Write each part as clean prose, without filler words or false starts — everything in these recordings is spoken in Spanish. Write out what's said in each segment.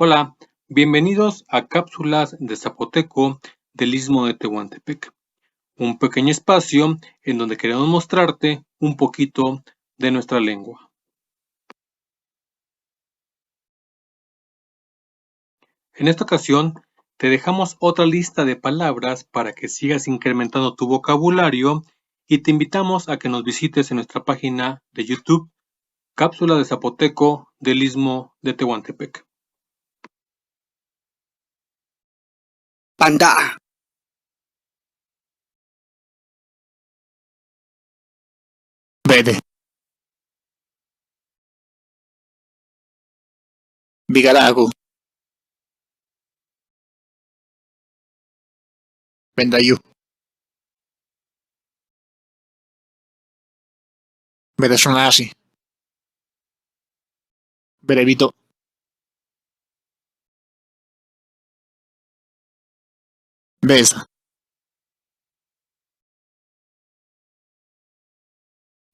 Hola, bienvenidos a Cápsulas de Zapoteco del Istmo de Tehuantepec, un pequeño espacio en donde queremos mostrarte un poquito de nuestra lengua. En esta ocasión, te dejamos otra lista de palabras para que sigas incrementando tu vocabulario y te invitamos a que nos visites en nuestra página de YouTube, Cápsula de Zapoteco del Istmo de Tehuantepec. Panda. Vede. Bigalago. Bendayu. Bedashonasi. Berevito. Besa.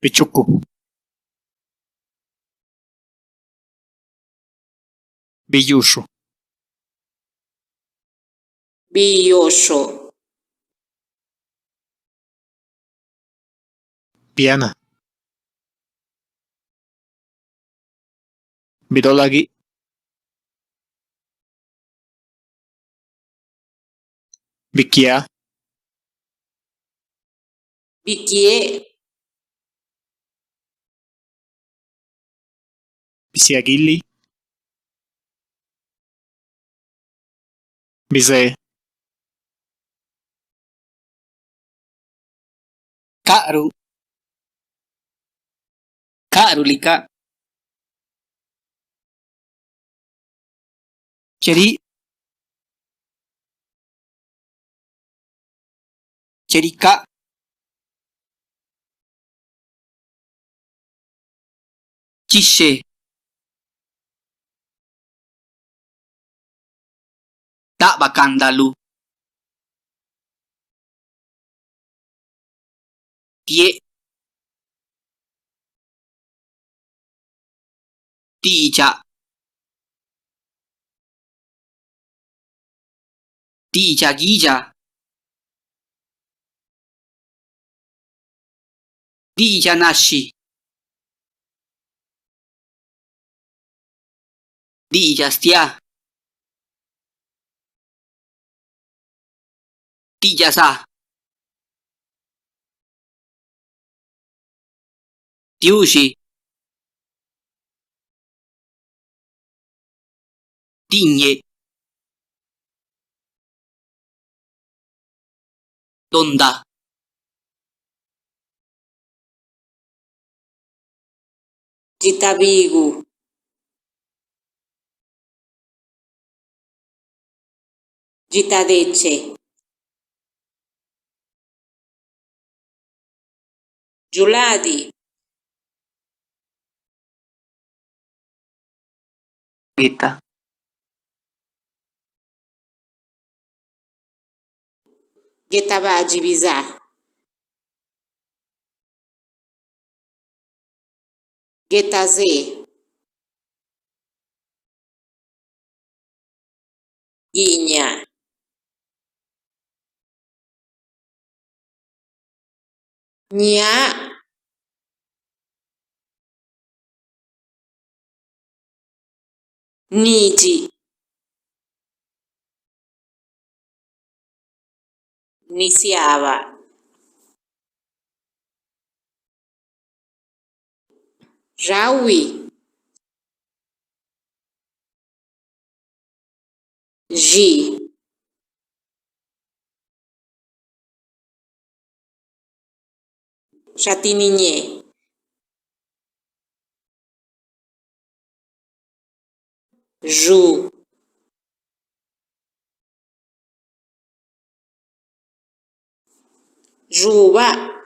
Pichuku. Biyushu. Biyosho. Piana. Bidolagi. Bikia. Bikie. Bisiagili. Bise. Karu. Karulika. Ceri. Cerika. Cishe. Tak bakandalu. Tie. Tija. Tija gija. Tija nashi. Tija stia. Tija sa. Tiushi. Tigne. Donda. Jitabigu. Jitadeche. Juladi. Gita. Getabaji biza. Getaze. Guiña. Nya. Niji. Nisiava. Jaui. Ji. Chatininhe. Ju. Juba.